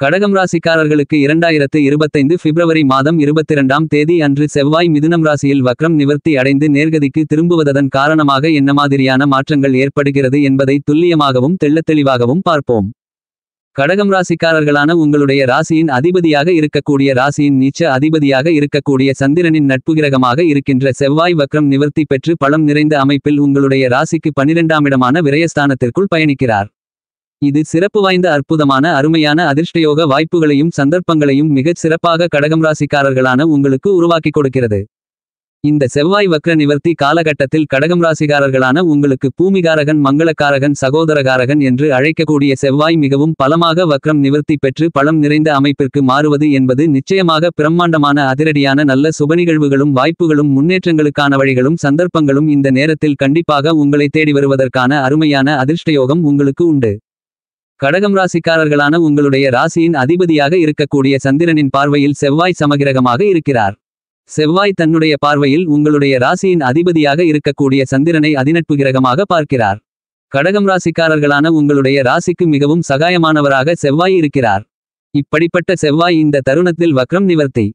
கடகம் ராசிக்காரர்களுக்கு 2025 பிப்ரவரி மாதம் 22ஆம் தேதி அன்று செவ்வாய் மிதுனம் ராசியில் வக்ரம் நிவர்த்தி அடைந்து நேர்கதிக்கு திரும்புவதன் காரணமாக என்ன மாதிரியான மாற்றங்கள் ஏற்படுகிறது என்பதை துல்லியமாகவும் தெள்ளத்தெளிவாகவும் பார்ப்போம். கடகம் ராசிக்காரர்களான உங்களுடைய ராசியின் அதிபதியாக இருக்கக்கூடிய ராசியின் நீச்ச அதிபதியாக இருக்கக்கூடிய சந்திரனின் நட்புகிரகமாக இருக்கின்ற செவ்வாய் வக்ரம் நிவர்த்தி பெற்று பலம் நிறைந்த அமைப்பில் உங்களுடைய ராசிக்கு 12ஆம் இடமான விரயஸ்தானத்திற்குள் பயணிக்கிறார். இது சிறப்பு வாய்ந்த அற்புதமான அருமையான அதிர்ஷ்டயோக வாய்ப்புகளையும் சந்தர்ப்பங்களையும் மிகச் சிறப்பாக கடகம் ராசிக்காரர்களான உங்களுக்கு உருவாக்கி கொடுக்கிறது. இந்த செவ்வாய் வக்ர நிவர்த்தி காலகட்டத்தில் கடகம் ராசிக்காரர்களான உங்களுக்கு பூமிகாரகன் மங்களக்காரகன் சகோதரகாரகன் என்று அழைக்கக்கூடிய செவ்வாய் மிகவும் பலமாக வக்ரம் நிவர்த்தி பெற்று பலம் நிறைந்த அமைப்பிற்கு மாறுவது என்பது நிச்சயமாக பிரம்மாண்டமான அதிரடியான நல்ல சுபநிகழ்வுகளும் வாய்ப்புகளும் முன்னேற்றங்களுக்கான வழிகளும் சந்தர்ப்பங்களும் இந்த நேரத்தில் கண்டிப்பாக உங்களை தேடி வருவதற்கான அருமையான அதிர்ஷ்டயோகம் உங்களுக்கு உண்டு. கடகம் ராசிக்காரர்களான உங்களுடைய ராசியின் அதிபதியாக இருக்கக்கூடிய சந்திரனின் பார்வையில் செவ்வாய் சமகிரகமாக இருக்கிறார். செவ்வாய் தன்னுடைய பார்வையில் உங்களுடைய ராசியின் அதிபதியாக இருக்கக்கூடிய சந்திரனை அதிநட்பு கிரகமாக பார்க்கிறார். கடகம் ராசிக்காரர்களான உங்களுடைய ராசிக்கு மிகவும் சகாயமானவராக செவ்வாய் இருக்கிறார். இப்படிப்பட்ட செவ்வாய் இந்த தருணத்தில் வக்ரம் நிவர்த்தி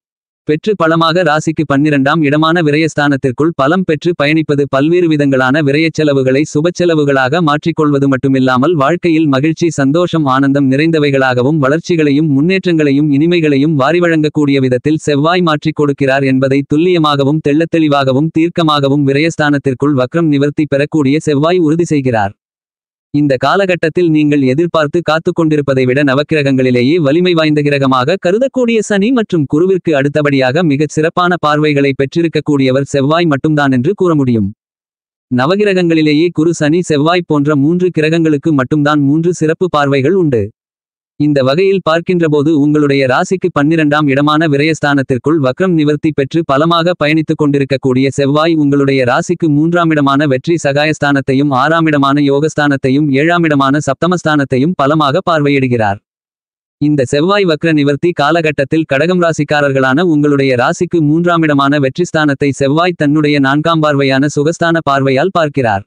பெற்று பலமாக ராசிக்கு 12ஆம் இடமான விரயஸ்தானத்திற்குள் பலம் பெற்று பயணிப்பது பல்வேறு விதங்களான விரயச் செலவுகளை சுபச்செலவுகளாக மாற்றிக்கொள்வது மட்டுமில்லாமல் வாழ்க்கையில் மகிழ்ச்சி சந்தோஷம் ஆனந்தம் நிறைந்தவைகளாகவும் வளர்ச்சிகளையும் முன்னேற்றங்களையும் இனிமைகளையும் வாரி வழங்கக்கூடிய விதத்தில் செவ்வாய் மாற்றிக் கொடுக்கிறார் என்பதை துல்லியமாகவும் தெள்ளத்தெளிவாகவும் தீர்க்கமாகவும் விரயஸ்தானத்திற்குள் வக்ரம் நிவர்த்தி பெறக்கூடிய செவ்வாய் உறுதி செய்கிறார். இந்த காலகட்டத்தில் நீங்கள் எதிர்பார்த்து காத்துக்கொண்டிருப்பதை விட நவக்கிரகங்களிலேயே வலிமை வாய்ந்த கிரகமாக கருதக்கூடிய சனி மற்றும் குருவிற்கு அடுத்தபடியாக மிகச் சிறப்பான பார்வைகளை பெற்றிருக்கக்கூடியவர் செவ்வாய் மட்டும்தான் என்று கூற முடியும். நவகிரகங்களிலேயே குரு சனி செவ்வாய் போன்ற 3 கிரகங்களுக்கு மட்டும்தான் 3 சிறப்பு பார்வைகள் உண்டு. இந்த வகையில் பார்க்கின்றபோது உங்களுடைய ராசிக்கு 12ஆம் இடமான விரயஸ்தானத்திற்குள் வக்ரம் நிவர்த்தி பெற்று பலமாக பயணித்துக் கொண்டிருக்கக்கூடிய செவ்வாய் உங்களுடைய ராசிக்கு 3ஆம் இடமான வெற்றி சகாயஸ்தானத்தையும் 6ஆம் இடமான யோகஸ்தானத்தையும் 7ஆம் இடமான சப்தமஸ்தானத்தையும் பலமாக பார்வையிடுகிறார். இந்த செவ்வாய் வக்ர நிவர்த்தி காலகட்டத்தில் கடகம் ராசிக்காரர்களான உங்களுடைய ராசிக்கு 3ஆம் இடமான வெற்றிஸ்தானத்தை செவ்வாய் தன்னுடைய 4ஆம் பார்வையான சுகஸ்தான பார்வையால் பார்க்கிறார்.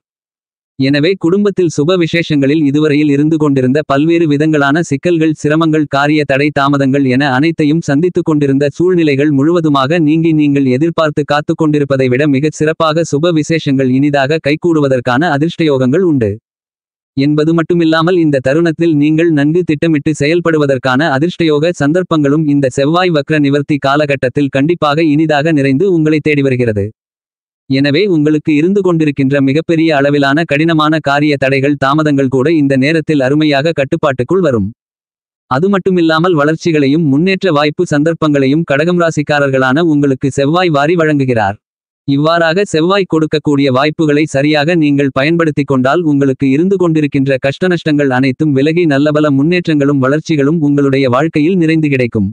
எனவே குடும்பத்தில் சுப விசேஷங்களில் இதுவரையில் இருந்து கொண்டிருந்த பல்வேறு விதங்களான சிக்கல்கள் சிரமங்கள் காரிய தடை தாமதங்கள் என அனைத்தையும் சந்தித்துக் கொண்டிருந்த சூழ்நிலைகள் முழுவதுமாக நீங்கி நீங்கள் எதிர்பார்த்து காத்துக் கொண்டிருப்பதை விட மிகச் சிறப்பாக சுப விசேஷங்கள் இனிதாக கைகூடுவதற்கான அதிர்ஷ்டயோகங்கள் உண்டு என்பது மட்டுமில்லாமல் இந்த தருணத்தில் நீங்கள் நன்கு திட்டமிட்டு செயல்படுவதற்கான அதிர்ஷ்டயோக சந்தர்ப்பங்களும் இந்த செவ்வாய் வக்ர நிவர்த்தி காலகட்டத்தில் கண்டிப்பாக இனிதாக நிறைந்து உங்களை தேடி வருகிறது. எனவே உங்களுக்கு இருந்து கொண்டிருக்கின்ற மிகப்பெரிய அளவிலான கடினமான காரிய தடைகள் தாமதங்கள் கூட இந்த நேரத்தில் அருமையாக கட்டுப்பாட்டுக்குள் வரும். அது மட்டுமில்லாமல் வளர்ச்சிகளையும் முன்னேற்ற வாய்ப்பு சந்தர்ப்பங்களையும் கடகம் ராசிக்காரர்களான உங்களுக்கு செவ்வாய் வாரி வழங்குகிறார். இவ்வாறாக செவ்வாய் கொடுக்கக்கூடிய வாய்ப்புகளை சரியாக நீங்கள் பயன்படுத்திக் கொண்டால் உங்களுக்கு இருந்து கொண்டிருக்கின்ற கஷ்டநஷ்டங்கள் அனைத்தும் விலகி நல்லபல முன்னேற்றங்களும் வளர்ச்சிகளும் உங்களுடைய வாழ்க்கையில் நிறைந்து கிடைக்கும்.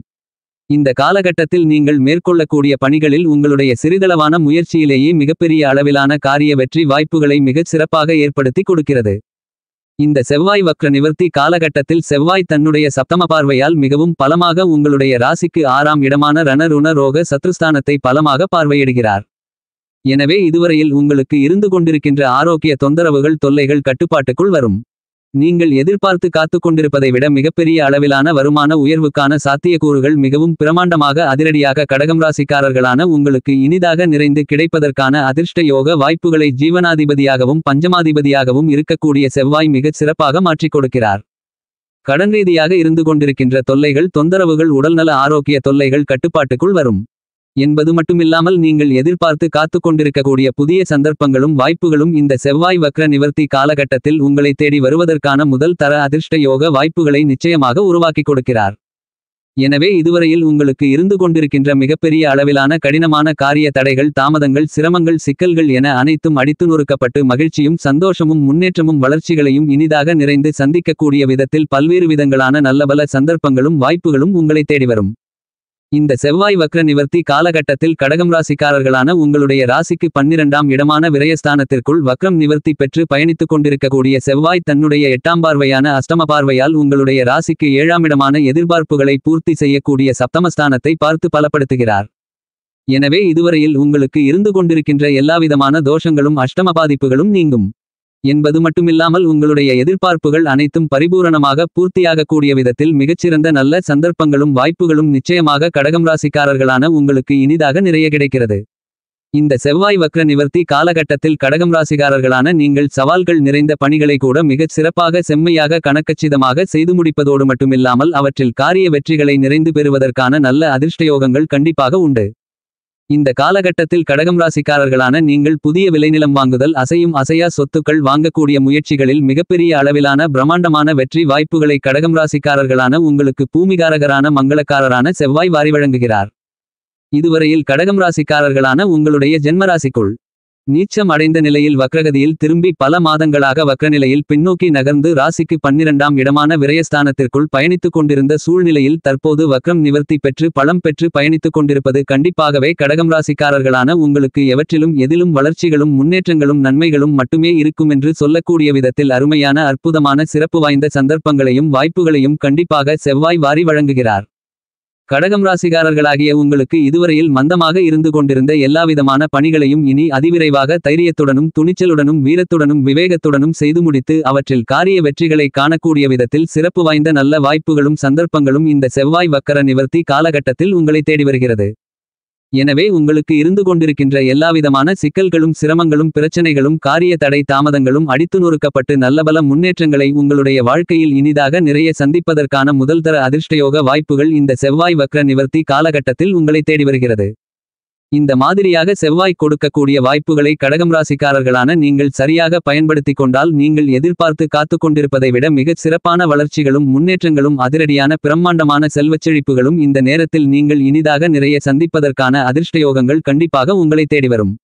இந்த காலகட்டத்தில் நீங்கள் மேற்கொள்ளக்கூடிய பணிகளில் உங்களுடைய சிறிதளவான முயற்சியிலேயே மிகப்பெரிய அளவிலான காரிய வெற்றி வாய்ப்புகளை மிகச் சிறப்பாக ஏற்படுத்தி கொடுக்கிறது. இந்த செவ்வாய் வக்ர நிவர்த்தி காலகட்டத்தில் செவ்வாய் தன்னுடைய சப்தம பார்வையால் மிகவும் பலமாக உங்களுடைய ராசிக்கு 6ஆம் இடமான ரண ருண ரோக சத்ருஸ்தானத்தை பலமாக பார்வையிடுகிறார். எனவே இதுவரையில் உங்களுக்கு இருந்து கொண்டிருக்கின்ற ஆரோக்கிய தொந்தரவுகள் தொல்லைகள் கட்டுப்பாட்டுக்குள் வரும். நீங்கள் எதிர்பார்த்து காத்துக் கொண்டிருப்பதை விட மிகப்பெரிய அளவிலான வருமான உயர்வுக்கான சாத்தியக்கூறுகள் மிகவும் பிரமாண்டமாக அதிரடியாக கடகம் ராசிக்காரர்களான உங்களுக்கு இனிதாக நிறைந்து கிடைப்பதற்கான அதிர்ஷ்ட யோக வாய்ப்புகளை ஜீவனாதிபதியாகவும் பஞ்சமாதிபதியாகவும் இருக்கக்கூடிய செவ்வாய் மிகச் சிறப்பாக மாற்றிக் கொடுக்கிறார். கடன் ரீதியாக இருந்து கொண்டிருக்கின்ற தொல்லைகள் தொந்தரவுகள் உடல்நல ஆரோக்கிய தொல்லைகள் கட்டுப்பாட்டுக்குள் வரும் என்பது மட்டுமில்லாமல் நீங்கள் எதிர்பார்த்து காத்துக் கொண்டிருக்கக்கூடிய புதிய சந்தர்ப்பங்களும் வாய்ப்புகளும் இந்த செவ்வாய் வக்ர நிவர்த்தி காலகட்டத்தில் உங்களை தேடி வருவதற்கான முதல் தர அதிர்ஷ்ட யோக வாய்ப்புகளை நிச்சயமாக உருவாக்கி கொடுக்கிறார். எனவே இதுவரையில் உங்களுக்கு இருந்து கொண்டிருக்கின்ற மிகப்பெரிய அளவிலான கடினமான காரிய தடைகள் தாமதங்கள் சிரமங்கள் சிக்கல்கள் என அனைத்தும் அடித்து நொறுக்கப்பட்டு மகிழ்ச்சியும் சந்தோஷமும் முன்னேற்றமும் வளர்ச்சிகளையும் இனிதாக நிறைந்து சந்திக்கக்கூடிய விதத்தில் பல்வேறு விதங்களான நல்லபல சந்தர்ப்பங்களும் வாய்ப்புகளும் உங்களை தேடி வரும். இந்த செவ்வாய் வக்ர நிவர்த்தி காலகட்டத்தில் கடகம் ராசிக்காரர்களான உங்களுடைய ராசிக்கு 12ஆம் இடமான விரயஸ்தானத்திற்குள் வக்ரம் நிவர்த்தி பெற்று பயணித்துக் கொண்டிருக்கக்கூடிய செவ்வாய் தன்னுடைய 8ஆம் பார்வையான அஷ்டம பார்வையால் உங்களுடைய ராசிக்கு 7ஆம் இடமான எதிர்பார்ப்புகளை பூர்த்தி செய்யக்கூடிய சப்தமஸ்தானத்தை பார்த்து பலப்படுத்துகிறார். எனவே இதுவரையில் உங்களுக்கு இருந்து கொண்டிருக்கின்ற எல்லாவிதமான தோஷங்களும் அஷ்டம பாதிப்புகளும் நீங்கும். என்பது மட்டுமில்லாமல் உங்களுடைய எதிர்பார்ப்புகள் அனைத்தும் பரிபூரணமாக பூர்த்தியாகக்கூடிய விதத்தில் மிகச்சிறந்த நல்ல சந்தர்ப்பங்களும் வாய்ப்புகளும் நிச்சயமாக கடகம் ராசிக்காரர்களான உங்களுக்கு இனிதாக நிறைய கிடைக்கிறது. இந்த செவ்வாய் வக்ர நிவர்த்தி காலகட்டத்தில் கடகம் ராசிக்காரர்களான நீங்கள் சவால்கள் நிறைந்த பணிகளை கூட மிகச் சிறப்பாக செம்மையாக கணக்கச்சிதமாக செய்து முடிப்பதோடு மட்டுமில்லாமல் அவற்றில் காரிய வெற்றிகளை நிறைந்து பெறுவதற்கான நல்ல அதிர்ஷ்டயோகங்கள் கண்டிப்பாக உண்டு. இந்த காலகட்டத்தில் கடகம் ராசிக்காரர்களான நீங்கள் புதிய விளைநிலம் வாங்குதல் அசையும் அசையா சொத்துக்கள் வாங்கக்கூடிய முயற்சிகளில் மிகப்பெரிய அளவிலான பிரம்மாண்டமான வெற்றி வாய்ப்புகளை கடகம் ராசிக்காரர்களான உங்களுக்கு பூமிகாரகரான மங்களக்காரரான செவ்வாய் வாரி வழங்குகிறார். இதுவரையில் கடகம் ராசிக்காரர்களான உங்களுடைய ஜென்மராசிக்குள் நீச்சம் அடைந்த நிலையில் வக்ரகதியில் திரும்பி பல மாதங்களாக வக்ரநிலையில் பின்னோக்கி நகர்ந்து ராசிக்கு 12ஆம் இடமான விரயஸ்தானத்திற்குள் பயணித்துக் கொண்டிருந்த சூழ்நிலையில் தற்போது வக்ரம் நிவர்த்தி பெற்று பலம் பெற்று பயணித்துக் கொண்டிருப்பது கண்டிப்பாகவே கடகம் ராசிக்காரர்களான உங்களுக்கு எவற்றிலும் எதிலும் வளர்ச்சிகளும் முன்னேற்றங்களும் நன்மைகளும் மட்டுமே இருக்குமென்று சொல்லக்கூடிய விதத்தில் அருமையான அற்புதமான சிறப்பு வாய்ந்த சந்தர்ப்பங்களையும் வாய்ப்புகளையும் கண்டிப்பாக செவ்வாய் வாரி வழங்குகிறார். கடகம் ராசிகாரர்களாகிய உங்களுக்கு இதுவரையில் மந்தமாக இருந்து கொண்டிருந்த எல்லாவிதமான பணிகளையும் இனி அதிவிரைவாக தைரியத்துடனும் துணிச்சலுடனும் வீரத்துடனும் விவேகத்துடனும் செய்து முடித்து அவற்றில் காரிய வெற்றிகளை காணக்கூடிய விதத்தில் சிறப்பு வாய்ந்த நல்ல வாய்ப்புகளும் சந்தர்ப்பங்களும் இந்த செவ்வாய் வக்கர நிவர்த்தி காலகட்டத்தில் உங்களை தேடி வருகிறது. எனவே உங்களுக்கு இருந்து கொண்டிருக்கின்ற எல்லாவிதமான சிக்கல்களும் சிரமங்களும் பிரச்சனைகளும் காரிய தடை தாமதங்களும் அடித்து நொறுக்கப்பட்டு நல்லபல முன்னேற்றங்களை உங்களுடைய வாழ்க்கையில் இனிதாக நிறைய சந்திப்பதற்கான முதல்தர அதிர்ஷ்டயோக வாய்ப்புகள் இந்த செவ்வாய் வக்ர நிவர்த்தி காலகட்டத்தில் உங்களை தேடி வருகிறது. இந்த மாதிரியாக செவ்வாய் கொடுக்கக்கூடிய வாய்ப்புகளை கடகம் ராசிக்காரர்களான நீங்கள் சரியாக பயன்படுத்திக் கொண்டால் நீங்கள் எதிர்பார்த்து காத்துக் கொண்டிருப்பதை விட மிகச் சிறப்பான வளர்ச்சிகளும் முன்னேற்றங்களும் அதிரடியான பிரம்மாண்டமான செல்வச்செழிப்புகளும் இந்த நேரத்தில் நீங்கள் இனிதாக நிறைய சந்திப்பதற்கான அதிர்ஷ்டயோகங்கள் கண்டிப்பாக உங்களை தேடி வரும்.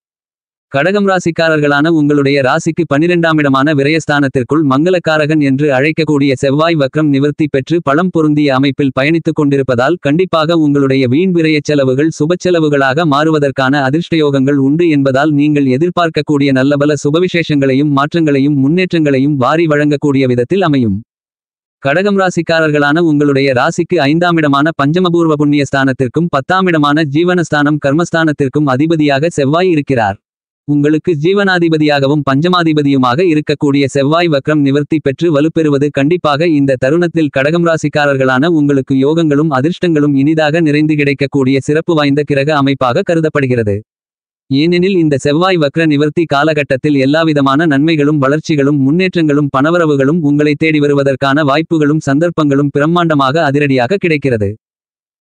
கடகம் ராசிக்காரர்களான உங்களுடைய ராசிக்கு 12ஆம் இடமான விரயஸ்தானத்திற்குள் மங்களக்காரகன் என்று அழைக்கக்கூடிய செவ்வாய் வக்ரம் நிவர்த்தி பெற்று பலம் பொருந்திய அமைப்பில் பயணித்துக் கொண்டிருப்பதால் கண்டிப்பாக உங்களுடைய வீண் விரயச் செலவுகள் சுபச்செலவுகளாக மாறுவதற்கான அதிர்ஷ்டயோகங்கள் உண்டு என்பதால் நீங்கள் எதிர்பார்க்கக்கூடிய நல்லபல சுபவிசேஷங்களையும் மாற்றங்களையும் முன்னேற்றங்களையும் வாரி வழங்கக்கூடிய விதத்தில் அமையும். கடகம் ராசிக்காரர்களான உங்களுடைய ராசிக்கு 5ஆம் இடமான பஞ்சமபூர்வ புண்ணிய ஸ்தானத்திற்கும் 10ஆம் இடமான ஜீவனஸ்தானம் கர்மஸ்தானத்திற்கும் அதிபதியாக செவ்வாய் இருக்கிறார். உங்களுக்கு ஜீவனாதிபதியாகவும் பஞ்சமாதிபதியுமாக இருக்கக்கூடிய செவ்வாய் வக்ரம் நிவர்த்தி பெற்று வலுப்பெறுவது கண்டிப்பாக இந்த தருணத்தில் கடகம் ராசிக்காரர்களான உங்களுக்கு யோகங்களும் அதிர்ஷ்டங்களும் இனிதாக நிறைந்து கிடைக்கக்கூடிய சிறப்பு வாய்ந்த கிரக அமைப்பாக கருதப்படுகிறது. ஏனெனில் இந்த செவ்வாய் வக்ர நிவர்த்தி காலகட்டத்தில் எல்லாவிதமான நன்மைகளும் வளர்ச்சிகளும் முன்னேற்றங்களும் பணவரவுகளும் உங்களை தேடி வருவதற்கான வாய்ப்புகளும் சந்தர்ப்பங்களும் பிரம்மாண்டமாக அதிரடியாக கிடைக்கிறது.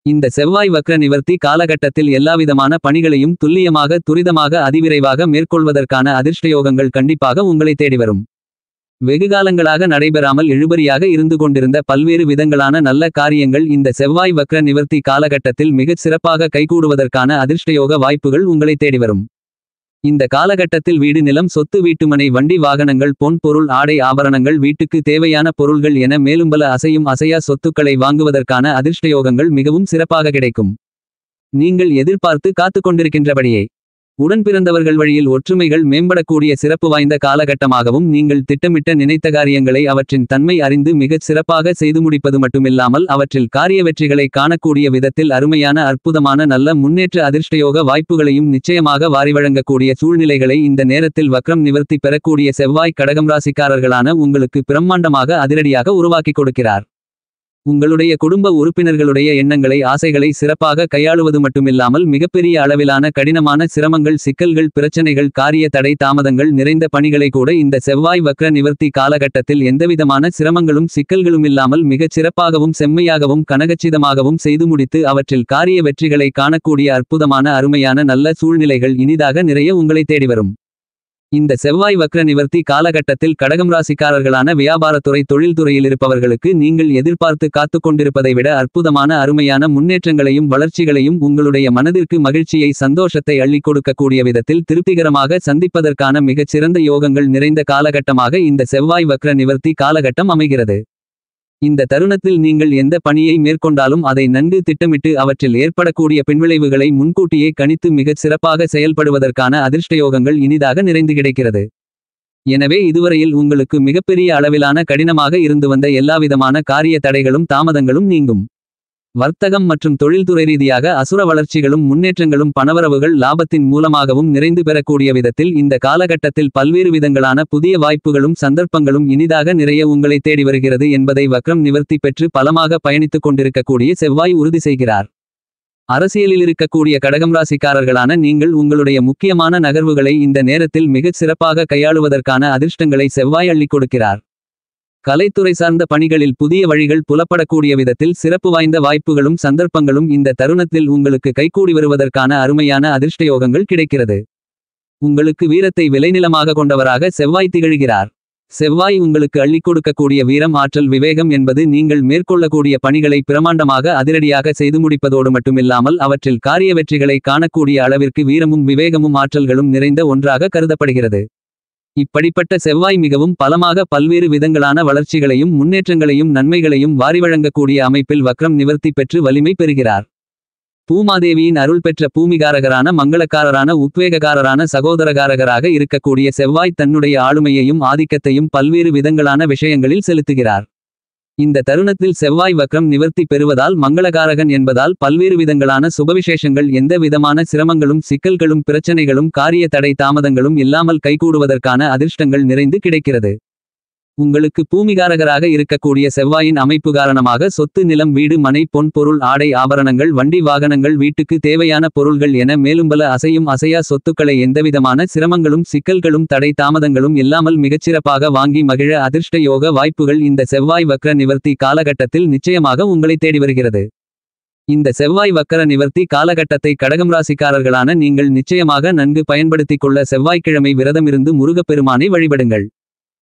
இந்த செவ்வாய் வக்ர நிவர்த்தி காலகட்டத்தில் எல்லாவிதமான பணிகளையும் துல்லியமாக துரிதமாக அதிவிரைவாக மேற்கொள்வதற்கான அதிர்ஷ்டயோகங்கள் கண்டிப்பாக உங்களை தேடி வரும். வெகுகாலங்களாக நடைபெறாமல் இழுபறியாக இருந்து கொண்டிருந்த பல்வேறு விதங்களான நல்ல காரியங்கள் இந்த செவ்வாய் வக்ர நிவர்த்தி காலகட்டத்தில் மிகச் சிறப்பாக கைகூடுவதற்கான அதிர்ஷ்டயோக வாய்ப்புகள் உங்களை தேடி வரும். இந்த காலகட்டத்தில் வீடு நிலம் சொத்து வீட்டுமனை வண்டி வாகனங்கள் பொன் பொருள் ஆடை ஆபரணங்கள் வீட்டுக்கு தேவையான பொருள்கள் என மேலும் பல அசையும் அசையா சொத்துக்களை வாங்குவதற்கான அதிர்ஷ்டயோகங்கள் மிகவும் சிறப்பாக கிடைக்கும். நீங்கள் எதிர்பார்த்து காத்துக் கொண்டிருக்கின்றபடியே உடன் பிறந்தவர்கள் வழியில் ஒற்றுமைகள் மேம்படக்கூடிய சிறப்பு வாய்ந்த காலகட்டமாகவும் நீங்கள் திட்டமிட்ட நினைத்த காரியங்களை அவற்றின் தன்மை அறிந்து மிகச் சிறப்பாக செய்து முடிப்பது மட்டுமில்லாமல் அவற்றில் காரிய வெற்றிகளை காணக்கூடிய விதத்தில் அருமையான அற்புதமான நல்ல முன்னேற்ற அதிர்ஷ்டயோக வாய்ப்புகளையும் நிச்சயமாக வாரி வழங்கக்கூடிய சூழ்நிலைகளை இந்த நேரத்தில் வக்ரம் நிவர்த்தி பெறக்கூடிய செவ்வாய் கடகம் ராசிக்காரர்களான உங்களுக்கு பிரம்மாண்டமாக அதிரடியாக உருவாக்கி கொடுக்கிறார். உங்களுடைய குடும்ப உறுப்பினர்களுடைய எண்ணங்களை ஆசைகளை சிறப்பாக கையாளுவது மட்டுமில்லாமல் மிகப்பெரிய அளவிலான கடினமான சிரமங்கள் சிக்கல்கள் பிரச்சனைகள் காரிய தடை தாமதங்கள் நிறைந்த பணிகளை கூட இந்த செவ்வாய் வக்ர நிவர்த்தி காலகட்டத்தில் எந்தவிதமான சிரமங்களும் சிக்கல்களும் இல்லாமல் மிகச் சிறப்பாகவும் செம்மையாகவும் கனகச்சிதமாகவும் செய்து முடித்து அவற்றில் காரிய வெற்றிகளை காணக்கூடிய அற்புதமான அருமையான நல்ல சூழ்நிலைகள் இனிதாக நிறைய உங்களை தேடி வரும். இந்த செவ்வாய் வக்ர நிவர்த்தி காலகட்டத்தில் கடகம் ராசிக்காரர்களான வியாபாரத்துறை தொழில்துறையில் இருப்பவர்களுக்கு நீங்கள் எதிர்பார்த்து காத்துக் கொண்டிருப்பதை விட அற்புதமான அருமையான முன்னேற்றங்களையும் வளர்ச்சிகளையும் உங்களுடைய மனதிற்கு மகிழ்ச்சியை சந்தோஷத்தை அள்ளிக் கொடுக்கக்கூடிய விதத்தில் திருப்திகரமாக சந்திப்பதற்கான மிகச் சிறந்த யோகங்கள் நிறைந்த காலகட்டமாக இந்த செவ்வாய் வக்ர நிவர்த்தி காலகட்டம் அமைகிறது. இந்த தருணத்தில் நீங்கள் எந்த பணியை மேற்கொண்டாலும் அதை நன்கு திட்டமிட்டு அவற்றில் ஏற்படக்கூடிய பின்விளைவுகளை முன்கூட்டியே கணித்து மிகச் சிறப்பாக செயல்படுவதற்கான அதிர்ஷ்டயோகங்கள் இனிதாக நிறைந்து கிடைக்கிறது. எனவே இதுவரையில் உங்களுக்கு மிகப்பெரிய அளவிலான கடினமாக இருந்து வந்த எல்லாவிதமான காரிய தடைகளும் தாமதங்களும் நீங்கும். வர்த்தகம் மற்றும் தொழில்துறை ரீதியாக அசுர வளர்ச்சிகளும் முன்னேற்றங்களும் பணவரவுகள் லாபத்தின் மூலமாகவும் நிறைந்து பெறக்கூடிய விதத்தில் இந்த காலகட்டத்தில் பல்வேறு விதங்களான புதிய வாய்ப்புகளும் சந்தர்ப்பங்களும் இனிதாக நிறைய உங்களை தேடி வருகிறது என்பதை வக்ரம் நிவர்த்தி பெற்று பலமாக பயணித்துக் கொண்டிருக்கக்கூடிய செவ்வாய் உறுதி செய்கிறார். அரசியலில் இருக்கக்கூடிய கடகம் ராசிக்காரர்களான நீங்கள் உங்களுடைய முக்கியமான நகர்வுகளை இந்த நேரத்தில் மிகச் சிறப்பாக கையாளுவதற்கான அதிர்ஷ்டங்களை செவ்வாய் அள்ளிக் கொடுக்கிறார். கலைத்துறை சார்ந்த பணிகளில் புதிய வழிகள் புலப்படக்கூடிய விதத்தில் சிறப்பு வாய்ந்த வாய்ப்புகளும் சந்தர்ப்பங்களும் இந்த தருணத்தில் உங்களுக்கு கைகூடி வருவதற்கான அருமையான அதிர்ஷ்டயோகங்கள் கிடைக்கிறது. உங்களுக்கு வீரத்தை விளைநிலமாக கொண்டவராக செவ்வாய் திகழ்கிறார். செவ்வாய் உங்களுக்கு அள்ளிக் கொடுக்கக்கூடிய வீரம் ஆற்றல் விவேகம் என்பது நீங்கள் மேற்கொள்ளக்கூடிய பணிகளை பிரமாண்டமாக அதிரடியாக செய்து முடிப்பதோடு மட்டுமில்லாமல் அவற்றில் காரிய வெற்றிகளை காணக்கூடிய அளவிற்கு வீரமும் விவேகமும் ஆற்றல்களும் நிறைந்த ஒன்றாக கருதப்படுகிறது. இப்படிப்பட்ட செவ்வாய் மிகவும் பலமாக பல்வேறு விதங்களான வளர்ச்சிகளையும் முன்னேற்றங்களையும் நன்மைகளையும் வாரி வழங்கக்கூடிய அமைப்பில் வக்ரம் நிவர்த்தி பெற்று வலிமை பெறுகிறார். பூமாதேவியின் அருள் பெற்ற பூமிகாரகரான மங்களக்காரரான உத்வேகக்காரரான சகோதரகாரகராக இருக்கக்கூடிய செவ்வாய் தன்னுடைய ஆளுமையையும் ஆதிக்கத்தையும் பல்வேறு விதங்களான விஷயங்களில் செலுத்துகிறார். இந்த தருணத்தில் செவ்வாய் வக்ரம் நிவர்த்தி பெறுவதால் மங்களகாரகன் என்பதால் பல்வேறு விதங்களான சுபவிசேஷங்கள் எந்த விதமான சிரமங்களும் சிக்கல்களும் பிரச்சனைகளும் காரிய தடை தாமதங்களும் இல்லாமல் கைகூடுவதற்கான அதிர்ஷ்டங்கள் நிறைந்து கிடைக்கிறது. உங்களுக்கு பூமிகாரகராக இருக்கக்கூடிய செவ்வாயின் அமைப்பு காரணமாக சொத்து நிலம் வீடு மனை பொன் பொருள் ஆடை ஆபரணங்கள் வண்டி வாகனங்கள் வீட்டுக்கு தேவையான பொருள்கள் என மேலும்பல அசையும் அசையா சொத்துக்களை எந்தவிதமான சிரமங்களும் சிக்கல்களும் தடை தாமதங்களும் இல்லாமல் மிகச்சிறப்பாக வாங்கி மகிழ அதிர்ஷ்ட யோக வாய்ப்புகள் இந்த செவ்வாய் வக்ர நிவர்த்தி காலகட்டத்தில் நிச்சயமாக உங்களை தேடி வருகிறது. இந்த செவ்வாய் வக்கர நிவர்த்தி காலகட்டத்தை கடகம் ராசிக்காரர்களான நீங்கள் நிச்சயமாக நன்கு பயன்படுத்திக் கொள்ள செவ்வாய்க்கிழமை விரதமிருந்து முருகப்பெருமானை வழிபடுங்கள்.